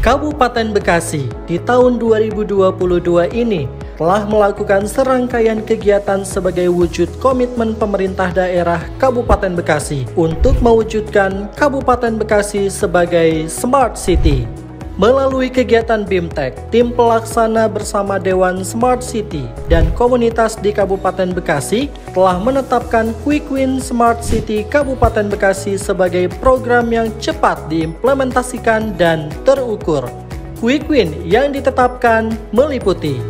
Kabupaten Bekasi di tahun 2022 ini telah melakukan serangkaian kegiatan sebagai wujud komitmen pemerintah daerah Kabupaten Bekasi untuk mewujudkan Kabupaten Bekasi sebagai Smart City. Melalui kegiatan BIMTEK, tim pelaksana bersama Dewan Smart City dan komunitas di Kabupaten Bekasi telah menetapkan Quick Win Smart City Kabupaten Bekasi sebagai program yang cepat diimplementasikan dan terukur. Quick Win yang ditetapkan meliputi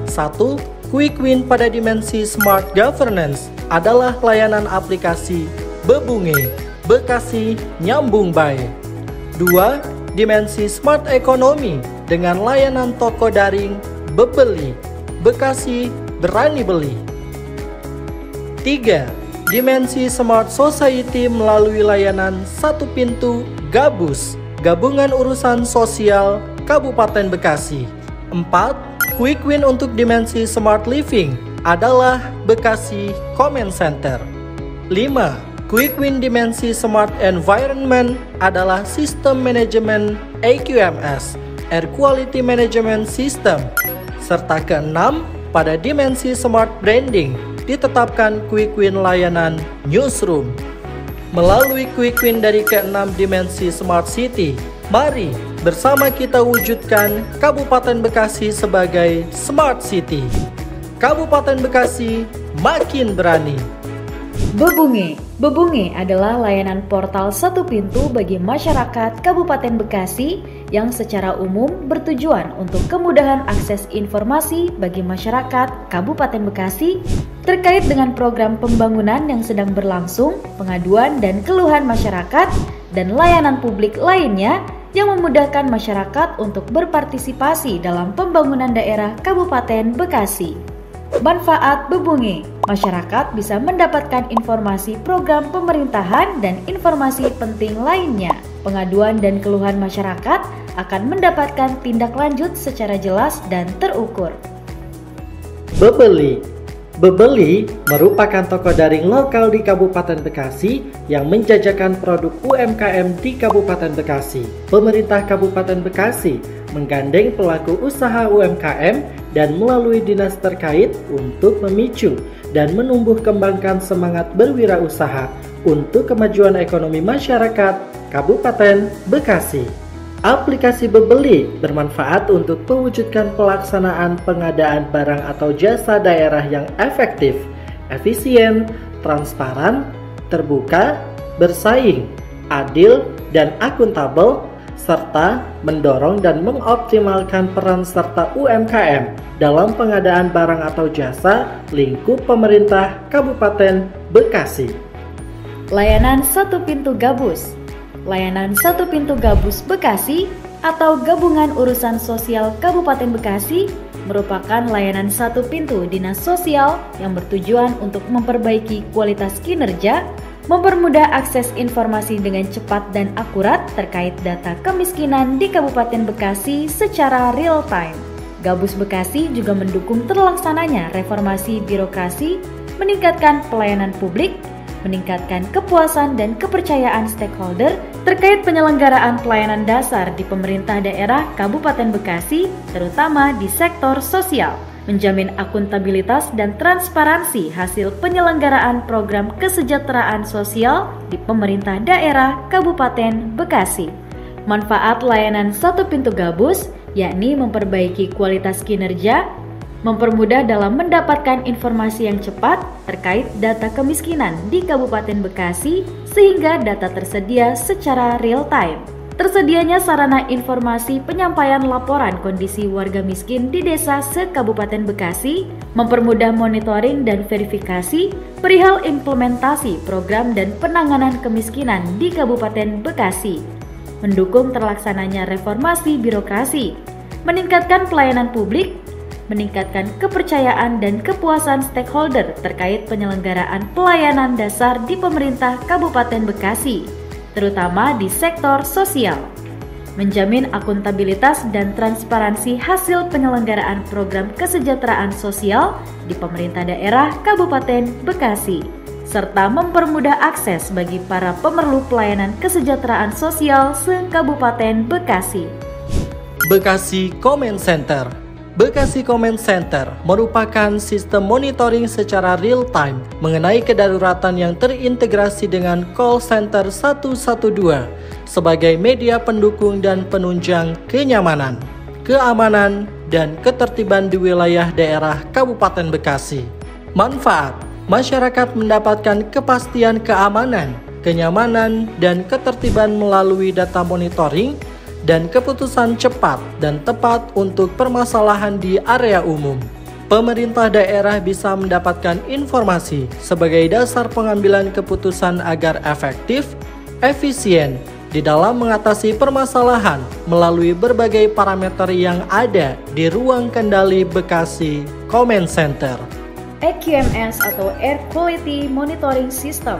1. Quick Win pada dimensi Smart Governance adalah layanan aplikasi Bebunge, Bekasi Nyambung Bae. 2. Dimensi Smart Economy dengan layanan toko daring Bebeli, Bekasi Berani Beli. 3. Dimensi Smart Society melalui layanan Satu Pintu Gabus, Gabungan Urusan Sosial Kabupaten Bekasi. 4. Quick Win untuk dimensi Smart Living adalah Bekasi Comment Center. 5. Quick Win dimensi Smart Environment adalah Sistem Manajemen AQMS, Air Quality Management System. Serta keenam, pada dimensi Smart Branding ditetapkan Quick Win layanan Newsroom. Melalui Quick Win dari keenam dimensi Smart City, mari bersama kita wujudkan Kabupaten Bekasi sebagai Smart City. Kabupaten Bekasi makin berani. Bebunge adalah layanan portal satu pintu bagi masyarakat Kabupaten Bekasi yang secara umum bertujuan untuk kemudahan akses informasi bagi masyarakat Kabupaten Bekasi terkait dengan program pembangunan yang sedang berlangsung, pengaduan dan keluhan masyarakat, dan layanan publik lainnya yang memudahkan masyarakat untuk berpartisipasi dalam pembangunan daerah Kabupaten Bekasi. Manfaat Bebunge, masyarakat bisa mendapatkan informasi program pemerintahan dan informasi penting lainnya. Pengaduan dan keluhan masyarakat akan mendapatkan tindak lanjut secara jelas dan terukur. Bebeli merupakan toko daring lokal di Kabupaten Bekasi yang menjajakan produk UMKM di Kabupaten Bekasi. Pemerintah Kabupaten Bekasi menggandeng pelaku usaha UMKM dan melalui dinas terkait untuk memicu dan menumbuh kembangkan semangat berwirausaha untuk kemajuan ekonomi masyarakat Kabupaten Bekasi. Aplikasi Bebeli bermanfaat untuk mewujudkan pelaksanaan pengadaan barang atau jasa daerah yang efektif, efisien, transparan, terbuka, bersaing, adil, dan akuntabel, serta mendorong dan mengoptimalkan peran serta UMKM dalam pengadaan barang atau jasa lingkup pemerintah Kabupaten Bekasi. Layanan Satu Pintu Gabus. Layanan Satu Pintu Gabus Bekasi atau Gabungan Urusan Sosial Kabupaten Bekasi merupakan layanan satu pintu dinas sosial yang bertujuan untuk memperbaiki kualitas kinerja, mempermudah akses informasi dengan cepat dan akurat terkait data kemiskinan di Kabupaten Bekasi secara real time. Gabus Bekasi juga mendukung terlaksananya reformasi birokrasi, meningkatkan pelayanan publik, meningkatkan kepuasan dan kepercayaan stakeholder terkait penyelenggaraan pelayanan dasar di pemerintah daerah Kabupaten Bekasi, terutama di sektor sosial, menjamin akuntabilitas dan transparansi hasil penyelenggaraan program kesejahteraan sosial di pemerintah daerah Kabupaten Bekasi. Manfaat layanan Satu Pintu Gabus yakni memperbaiki kualitas kinerja, mempermudah dalam mendapatkan informasi yang cepat terkait data kemiskinan di Kabupaten Bekasi sehingga data tersedia secara real time. Tersedianya sarana informasi penyampaian laporan kondisi warga miskin di desa se-Kabupaten Bekasi, mempermudah monitoring dan verifikasi perihal implementasi program dan penanganan kemiskinan di Kabupaten Bekasi, mendukung terlaksananya reformasi birokrasi, meningkatkan pelayanan publik, meningkatkan kepercayaan dan kepuasan stakeholder terkait penyelenggaraan pelayanan dasar di pemerintah Kabupaten Bekasi, terutama di sektor sosial, menjamin akuntabilitas dan transparansi hasil penyelenggaraan program kesejahteraan sosial di pemerintah daerah Kabupaten Bekasi, serta mempermudah akses bagi para pemerlu pelayanan kesejahteraan sosial se-Kabupaten Bekasi. Bekasi Command Center. Bekasi Command Center merupakan sistem monitoring secara real-time mengenai kedaruratan yang terintegrasi dengan call center 112 sebagai media pendukung dan penunjang kenyamanan, keamanan, dan ketertiban di wilayah daerah Kabupaten Bekasi. Manfaat: masyarakat mendapatkan kepastian keamanan, kenyamanan, dan ketertiban melalui data monitoring dan keputusan cepat dan tepat untuk permasalahan di area umum. Pemerintah daerah bisa mendapatkan informasi sebagai dasar pengambilan keputusan agar efektif, efisien di dalam mengatasi permasalahan melalui berbagai parameter yang ada di ruang kendali Bekasi Command Center. EQMS atau Air Quality Monitoring System.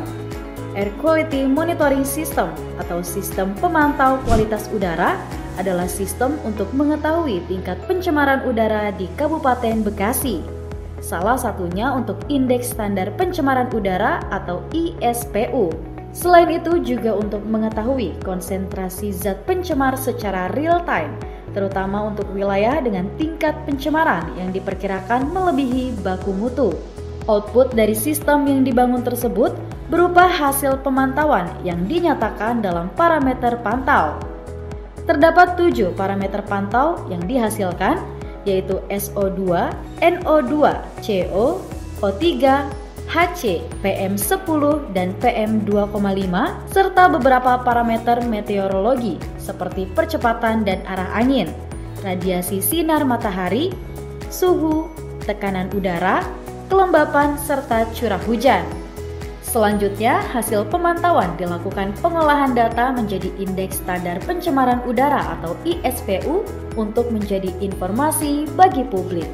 Air Quality Monitoring System atau sistem pemantau kualitas udara adalah sistem untuk mengetahui tingkat pencemaran udara di Kabupaten Bekasi. Salah satunya untuk Indeks Standar Pencemaran Udara atau ISPU. Selain itu juga untuk mengetahui konsentrasi zat pencemar secara real time, terutama untuk wilayah dengan tingkat pencemaran yang diperkirakan melebihi baku mutu. Output dari sistem yang dibangun tersebut berupa hasil pemantauan yang dinyatakan dalam parameter pantau. Terdapat 7 parameter pantau yang dihasilkan, yaitu SO2, NO2, CO, O3, HC, PM10, dan PM2,5, serta beberapa parameter meteorologi seperti percepatan dan arah angin, radiasi sinar matahari, suhu, tekanan udara, kelembapan, serta curah hujan. Selanjutnya, hasil pemantauan dilakukan pengolahan data menjadi Indeks Standar Pencemaran Udara atau ISPU untuk menjadi informasi bagi publik.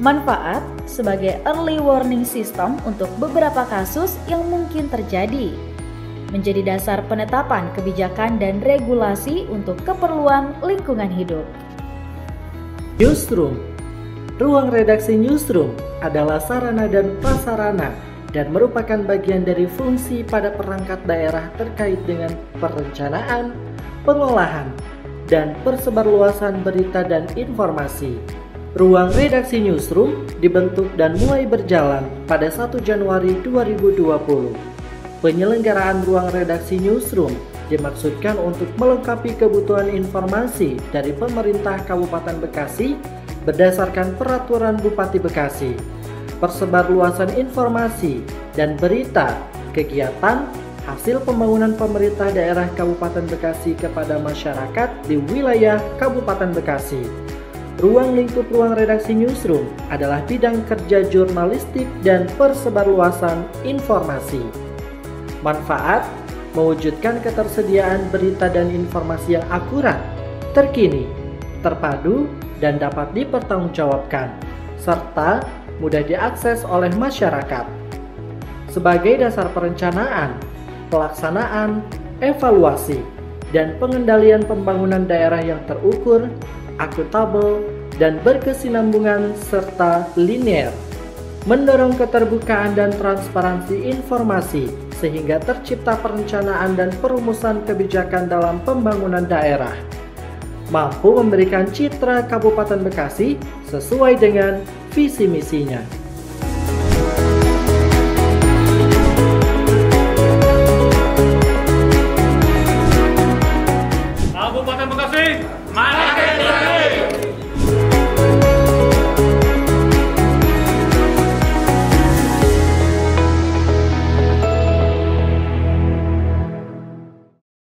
Manfaat sebagai early warning system untuk beberapa kasus yang mungkin terjadi. Menjadi dasar penetapan kebijakan dan regulasi untuk keperluan lingkungan hidup. Newsroom. Ruang redaksi Newsroom adalah sarana dan prasarana dan merupakan bagian dari fungsi pada perangkat daerah terkait dengan perencanaan, pengolahan, dan persebarluasan berita dan informasi. Ruang redaksi Newsroom dibentuk dan mulai berjalan pada 1 Januari 2020. Penyelenggaraan ruang redaksi Newsroom dimaksudkan untuk melengkapi kebutuhan informasi dari pemerintah Kabupaten Bekasi berdasarkan Peraturan Bupati Bekasi, persebarluasan informasi dan berita, kegiatan, hasil pembangunan pemerintah daerah Kabupaten Bekasi kepada masyarakat di wilayah Kabupaten Bekasi. Ruang lingkup ruang redaksi Newsroom adalah bidang kerja jurnalistik dan persebarluasan informasi. Manfaat: mewujudkan ketersediaan berita dan informasi yang akurat, terkini, terpadu, dan dapat dipertanggungjawabkan, serta mudah diakses oleh masyarakat. Sebagai dasar perencanaan, pelaksanaan, evaluasi, dan pengendalian pembangunan daerah yang terukur, akuntabel, dan berkesinambungan serta linear. Mendorong keterbukaan dan transparansi informasi sehingga tercipta perencanaan dan perumusan kebijakan dalam pembangunan daerah. Mampu memberikan citra Kabupaten Bekasi sesuai dengan visi misinya.